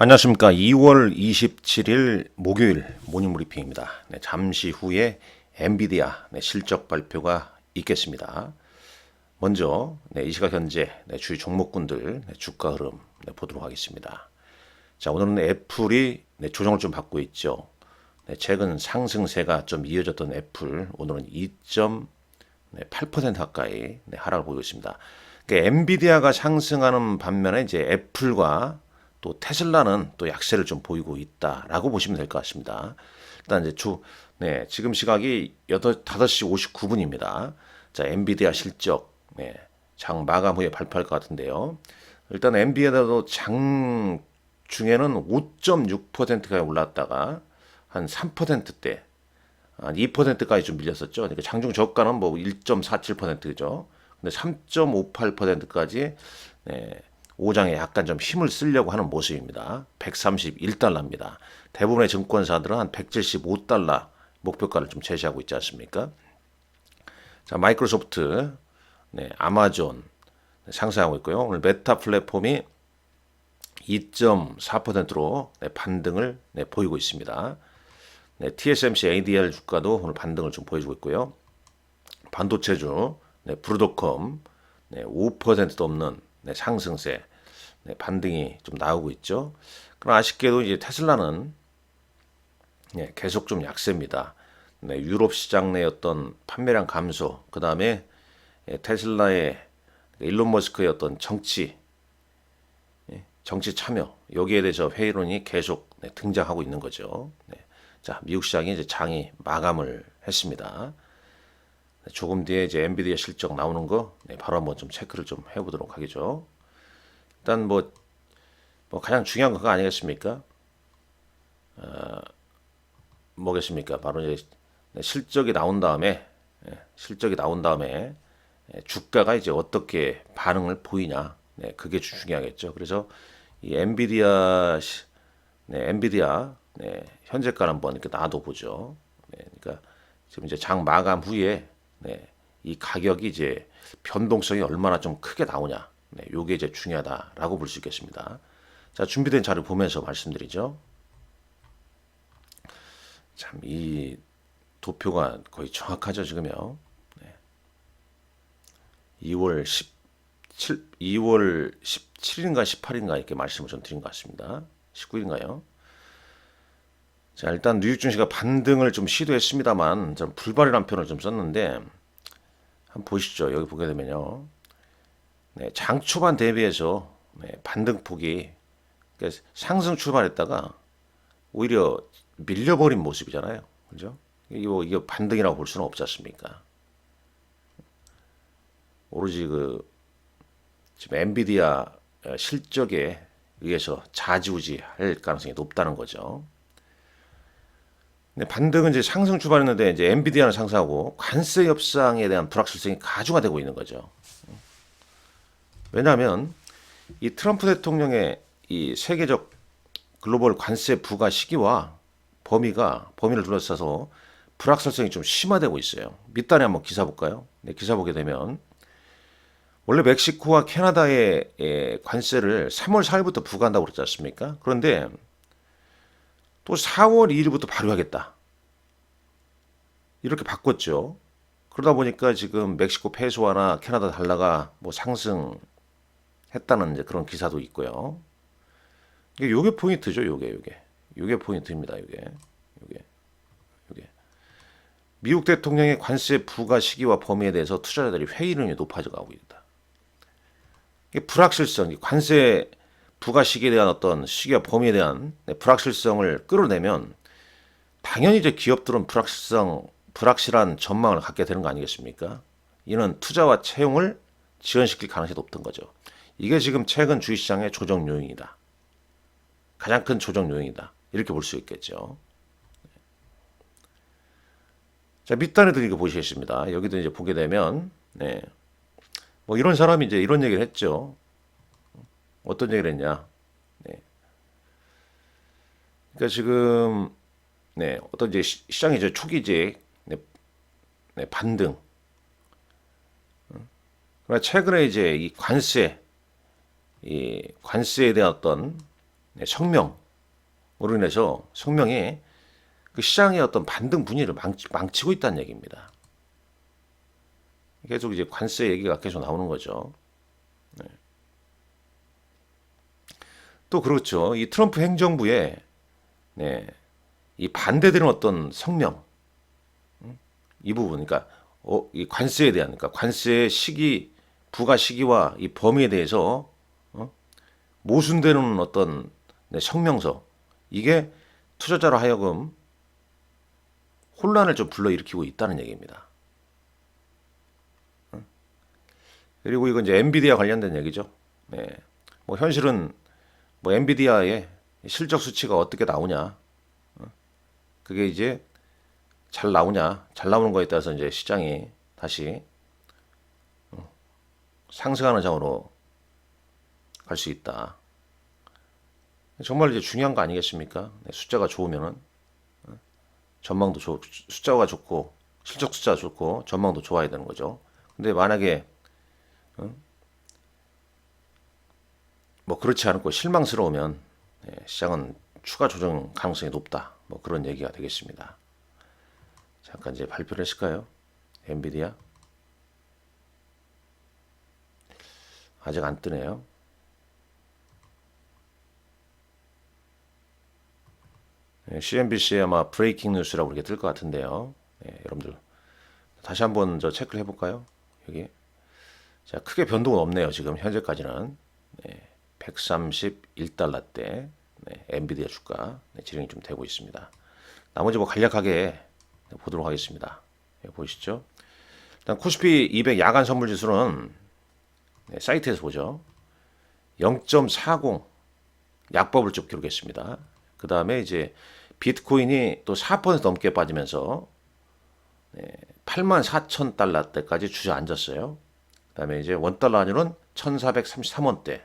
안녕하십니까. 2월 27일 목요일 모닝 브리핑입니다. 잠시 후에 엔비디아 실적 발표가 있겠습니다. 먼저 이 시각 현재 주요 종목군들 주가 흐름 보도록 하겠습니다. 자, 오늘은 애플이 조정을 좀 받고 있죠. 최근 상승세가 좀 이어졌던 애플, 오늘은 2.8% 가까이 하락을 보이고 있습니다. 그러니까 엔비디아가 상승하는 반면에 이제 애플과 또 테슬라는 또 약세를 좀 보이고 있다라고 보시면 될 것 같습니다. 일단 이제 지금 시각이 5시 59분입니다. 자, 엔비디아 실적, 장 마감 후에 발표할 것 같은데요. 일단 엔비디아도 장 중에는 5.6%가 올랐다가 한 3%대, 한 2%까지 좀 밀렸었죠. 그러니까 장중 저가는 뭐 1.47%죠. 근데 3.58%까지, 오장에 약간 좀 힘을 쓰려고 하는 모습입니다. 131달러입니다. 대부분의 증권사들은 한 175달러 목표가를 좀 제시하고 있지 않습니까? 자, 마이크로소프트, 아마존 상승하고 있고요. 오늘 메타 플랫폼이 2.4%로 반등을 보이고 있습니다. TSMC ADR 주가도 오늘 반등을 좀 보여주고 있고요. 반도체주, 브루드컴 5%도 없는 상승세, 반등이 좀 나오고 있죠. 그럼 아쉽게도 이제 테슬라는 계속 좀 약세입니다. 유럽 시장 내 어떤 판매량 감소, 그 다음에 테슬라의 일론 머스크의 어떤 정치 참여, 여기에 대해서 회의론이 계속 등장하고 있는 거죠. 자, 미국 시장이 이제 장이 마감을 했습니다. 조금 뒤에 이제 엔비디아 실적 나오는 거 바로 한번 좀 체크를 좀 해보도록 하겠죠. 일단 뭐 가장 중요한 거 그거 아니겠습니까? 뭐겠습니까? 바로 이제 실적이 나온 다음에 주가가 이제 어떻게 반응을 보이냐, 그게 중요하겠죠. 그래서 이 엔비디아 현재가를 한번 이렇게 놔둬보죠. 그러니까 지금 이제 장 마감 후에 이 가격이 이제 변동성이 얼마나 좀 크게 나오냐, 요게 이제 중요하다라고 볼 수 있겠습니다. 자, 준비된 자료 보면서 말씀드리죠. 참 이 도표가 거의 정확하죠, 지금요. 2월 17일인가 18일인가 이렇게 말씀을 좀 드린 것 같습니다. 19일인가요? 자, 일단 뉴욕 증시가 반등을 좀 시도했습니다만 좀 불발이라는 표현을 좀 썼는데 한번 보시죠. 여기 보게 되면요. 장 초반 대비해서 반등폭이, 그러니까 상승 출발했다가 오히려 밀려버린 모습이잖아요. 그죠? 이거 반등이라고 볼 수는 없지 않습니까? 오로지 지금 엔비디아 실적에 의해서 좌지우지할 가능성이 높다는 거죠. 근데 반등은 이제 상승 출발했는데 이제 엔비디아는 상승하고 관세 협상에 대한 불확실성이 가중화되고 있는 거죠. 왜냐하면 이 트럼프 대통령의 이 세계적 글로벌 관세 부과 시기와 범위를 둘러싸서 불확실성이 좀 심화되고 있어요. 밑단에 한번 기사 볼까요? 기사 보게 되면 원래 멕시코와 캐나다의 관세를 3월 4일부터 부과한다고 그랬지 않습니까? 그런데 또 4월 2일부터 발효하겠다, 이렇게 바꿨죠. 그러다 보니까 지금 멕시코 페소화나 캐나다 달러가 뭐 상승했다는 이제 그런 기사도 있고요. 요게 포인트죠. 요게 포인트입니다. 요게. 미국 대통령의 관세 부과 시기와 범위에 대해서 투자자들이 회의론이 높아져 가고 있다. 불확실성, 관세 부과 시기에 대한 어떤 시기와 범위에 대한 불확실성을 끌어내면 당연히 이제 기업들은 불확실한 전망을 갖게 되는 거 아니겠습니까? 이는 투자와 채용을 지연시킬 가능성이 높던 거죠. 이게 지금 최근 주식시장의 조정 요인이다. 가장 큰 조정 요인이다. 이렇게 볼 수 있겠죠. 자, 밑단에도 이거 보시겠습니다. 여기도 이제 보게 되면, 뭐 이런 사람이 이제 이런 얘기를 했죠. 어떤 얘기를 했냐. 그러니까 지금, 어떤 이제 시장의 이제 초기 이제, 반등. 그러나 최근에 이제 이 관세에 대한 어떤 네, 성명으로 인해서 성명이 그 시장의 어떤 반등 분위기를 망치고 있다는 얘기입니다. 계속 이제 관세 얘기가 계속 나오는 거죠. 네. 또 그렇죠. 이 트럼프 행정부의 네, 이 반대되는 어떤 성명, 이 부분, 그러니까 이 관세에 대한, 그러니까 관세 시기, 부과 시기와 이 범위에 대해서 모순되는 어떤 네, 성명서, 이게 투자자로 하여금 혼란을 좀 불러일으키고 있다는 얘기입니다. 그리고 이건 이제 엔비디아 관련된 얘기죠. 네. 뭐 현실은 뭐 엔비디아의 실적 수치가 어떻게 나오냐, 그게 이제 잘 나오냐, 잘 나오는 거에 따라서 이제 시장이 다시 상승하는 장으로 갈 수 있다. 정말 이제 중요한 거 아니겠습니까? 네, 숫자가 좋으면은 전망도 숫자가 좋고 실적 숫자가 좋고 전망도 좋아야 되는 거죠. 근데 만약에 뭐 그렇지 않고 실망스러우면 시장은 추가 조정 가능성이 높다. 뭐 그런 얘기가 되겠습니다. 잠깐 이제 발표를 했을까요? 엔비디아 아직 안 뜨네요. CNBC에 아마 브레이킹 뉴스라고 이렇게 뜰 것 같은데요. 여러분들 다시 한번 저 체크를 해볼까요? 여기 자 크게 변동은 없네요. 지금 현재까지는 131달러대 엔비디아 주가 진행이 좀 되고 있습니다. 나머지 뭐 간략하게 보도록 하겠습니다. 보이시죠? 일단 코스피 200 야간 선물 지수는 사이트에서 보죠. 0.40 약법을 좀 기록했습니다. 그 다음에 이제 비트코인이 또 4% 넘게 빠지면서 84,000달러대까지 주저앉았어요. 그 다음에 이제 원달러 환율은 1,433원대.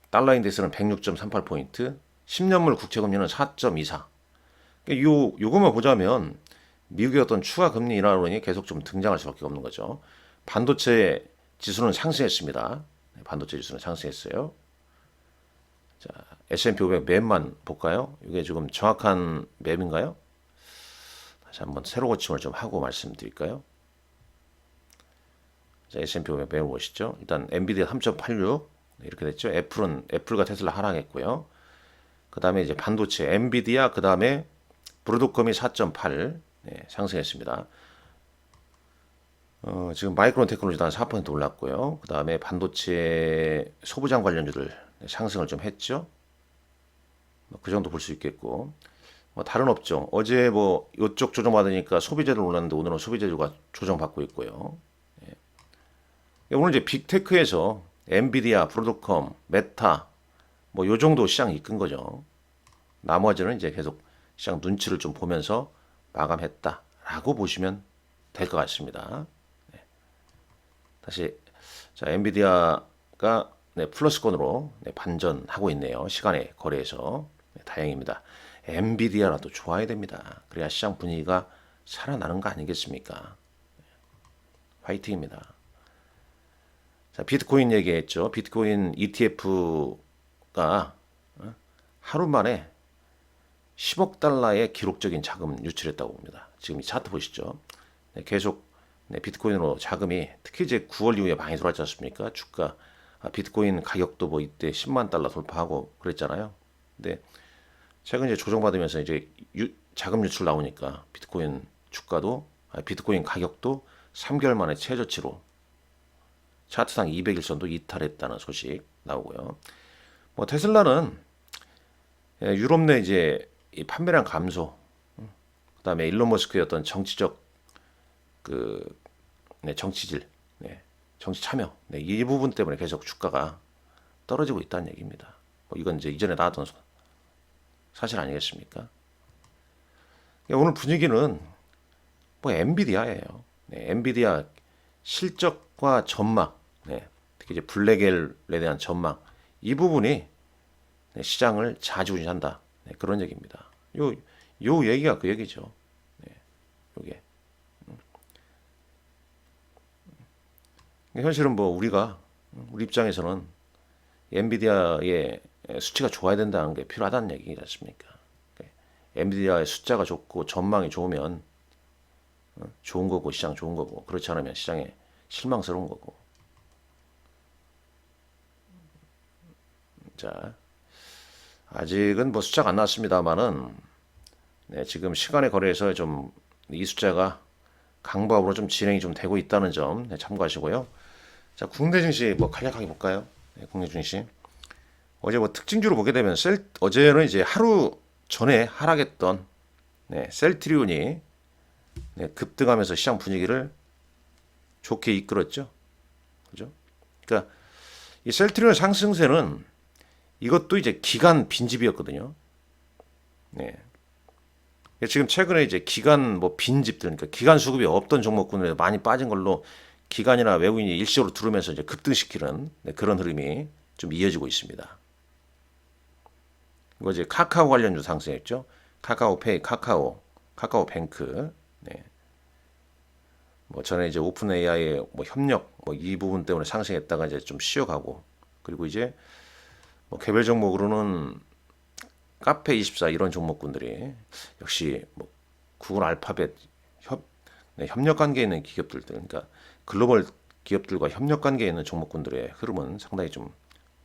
달러 인덱스는 106.38포인트. 10년물 국채금리는 4.24. 요거만 보자면 미국의 어떤 추가 금리 인하론이 계속 좀 등장할 수밖에 없는 거죠. 반도체 지수는 상승했습니다. 반도체 지수는 상승했어요. 자, S&P 500 맵만 볼까요? 이게 지금 정확한 맵인가요? 다시 한번 세로 고침을 좀 하고 말씀드릴까요? 자, S&P 500 맵을 보시죠. 일단 엔비디아 3.86 이렇게 됐죠. 애플과 테슬라 하락했고요. 그 다음에 이제 반도체 엔비디아, 그 다음에 브로드컴이 4.8 상승했습니다. 지금 마이크론 테크놀로지도 한 4% 올랐고요. 그 다음에 반도체 소부장 관련주들 상승을 좀 했죠. 그 정도 볼 수 있겠고, 뭐 다른 업종 어제 뭐 이쪽 조정받으니까 소비재들 올랐는데 오늘은 소비재주가 조정받고 있고요. 오늘 이제 빅테크에서 엔비디아, 브로드컴, 메타 뭐 요 정도 시장 이끈 거죠. 나머지는 이제 계속 시장 눈치를 좀 보면서 마감했다라고 보시면 될 것 같습니다. 다시 자 엔비디아가 플러스권으로 반전하고 있네요. 시간의 거래에서 다행입니다. 엔비디아라도 좋아야 됩니다. 그래야 시장 분위기가 살아나는 거 아니겠습니까? 화이팅입니다. 자 비트코인 얘기했죠. 비트코인 ETF가 하루 만에 10억 달러의 기록적인 자금 유출했다고 봅니다. 지금 이 차트 보시죠. 계속 비트코인으로 자금이 특히 이제 9월 이후에 많이 들어왔지 않습니까? 주가 비트코인 가격도 뭐 이때 10만 달러 돌파하고 그랬잖아요. 근데 최근 이제 조정받으면서 이제 자금 유출 나오니까 비트코인 주가도 비트코인 가격도 3개월 만에 최저치로 차트상 200일선도 이탈했다는 소식 나오고요. 뭐 테슬라는 유럽 내 이제 이 판매량 감소, 그다음에 일론 머스크의 어떤 정치적 그 정치질, 정치 참여, 이 부분 때문에 계속 주가가 떨어지고 있다는 얘기입니다. 뭐 이건 이제 이전에 나왔던 사실 아니겠습니까? 오늘 분위기는 뭐 엔비디아예요. 엔비디아 실적과 전망, 특히 이제 블랙엘에 대한 전망, 이 부분이 시장을 좌지우지한다. 그런 얘기입니다. 요 얘기가 그 얘기죠. 요게. 현실은 뭐 우리 입장에서는 엔비디아의 수치가 좋아야 된다는 게 필요하다는 얘기지 않습니까? 엔비디아의 숫자가 좋고 전망이 좋으면 좋은 거고 시장 좋은 거고 그렇지 않으면 시장에 실망스러운 거고. 자, 아직은 뭐 숫자가 안 나왔습니다만은 지금 시간의 거래에서 좀 이 숫자가 강보합으로 좀 진행이 좀 되고 있다는 점 참고하시고요. 자, 국내 증시 뭐 간략하게 볼까요? 국내 증시. 어제 뭐 특징주로 보게 되면 어제는 이제 하루 전에 하락했던 셀트리온이 급등하면서 시장 분위기를 좋게 이끌었죠. 그죠? 그러니까 이 셀트리온 상승세는 이것도 이제 기간 빈집이었거든요. 네. 지금 최근에 이제 기간 뭐 빈집들, 그러니까 기간 수급이 없던 종목군에 많이 빠진 걸로 기관이나 외국인이 일시적으로 들어오면서 이제 급등시키는 그런 흐름이 좀 이어지고 있습니다. 이거 이제 카카오 관련주 상승했죠. 카카오페이, 카카오뱅크. 네. 뭐 전에 이제 오픈 AI의 뭐 협력 뭐 이 부분 때문에 상승했다가 이제 좀 쉬어가고, 그리고 이제 뭐 개별 종목으로는 카페24 이런 종목군들이 역시 뭐 구글 알파벳 협력 관계에 있는 기업들, 그러니까 글로벌 기업들과 협력 관계에 있는 종목군들의 흐름은 상당히 좀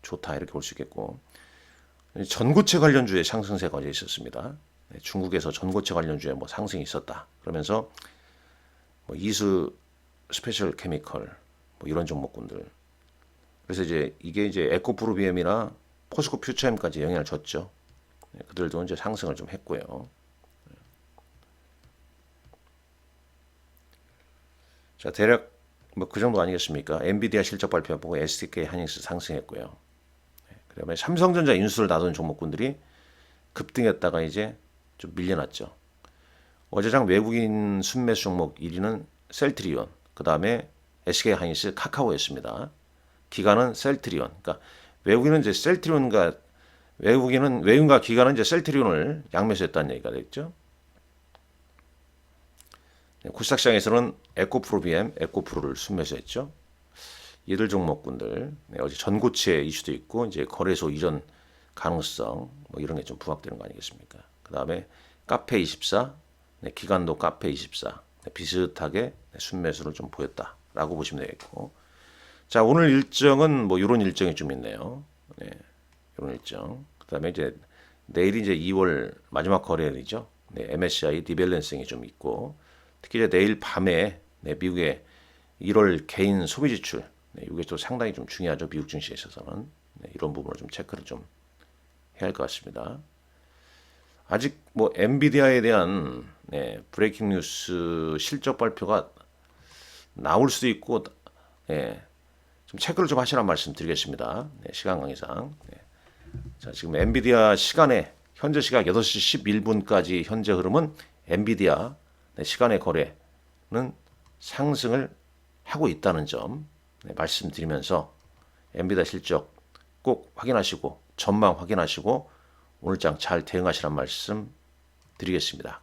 좋다 이렇게 볼 수 있겠고, 전고체 관련주의 상승세가 어제 있었습니다. 중국에서 전고체 관련주에 뭐 상승이 있었다. 그러면서 뭐 이수 스페셜 케미컬 뭐 이런 종목군들. 그래서 이제 이게 이제 에코프로비엠이나 포스코 퓨처엠까지 영향을 줬죠. 그들도 이제 상승을 좀 했고요. 자, 대략 뭐 그 정도 아니겠습니까? 엔비디아 실적 발표 보고 SK 하이닉스 상승했고요. 그다음에 삼성전자 인수를 놔둔 종목군들이 급등했다가 이제 좀 밀려났죠. 어제장 외국인 순매수 종목 1위는 셀트리온, 그 다음에 SK 하이닉스, 카카오였습니다. 기관은 셀트리온. 그러니까 외국인은 이제 셀트리온과 외국인과 기관은 이제 셀트리온을 양매수했다는 얘기가 됐죠. 코스닥시장에서는 에코프로비엠, 에코프로를 순매수했죠. 이들 종목군들 어제 전고체 이슈도 있고 이제 거래소 이전 가능성 뭐 이런 게 좀 부각되는 거 아니겠습니까? 그 다음에 카페24, 기관도 카페24 비슷하게 순매수를 좀 보였다라고 보시면 되겠고, 자, 오늘 일정은 뭐 이런 일정이 좀 있네요. 이런 일정. 그 다음에 이제 내일이 이제 2월 마지막 거래일이죠. MSCI 디밸런싱이 좀 있고, 특히 이제 내일 밤에 미국의 1월 개인 소비 지출, 이게 또 상당히 좀 중요하죠. 미국 증시에 있어서는. 이런 부분을 좀 체크를 좀 해야 할 것 같습니다. 아직 뭐 엔비디아에 대한 브레이킹 뉴스 실적 발표가 나올 수도 있고, 좀 체크를 좀 하시라는 말씀 드리겠습니다. 시간 관계상. 자, 지금 엔비디아 시간에 현재 시각 8시 11분까지 현재 흐름은 엔비디아 시간의 거래는 상승을 하고 있다는 점 말씀드리면서 엔비디아 실적 꼭 확인하시고 전망 확인하시고 오늘장 잘 대응하시라는 말씀 드리겠습니다.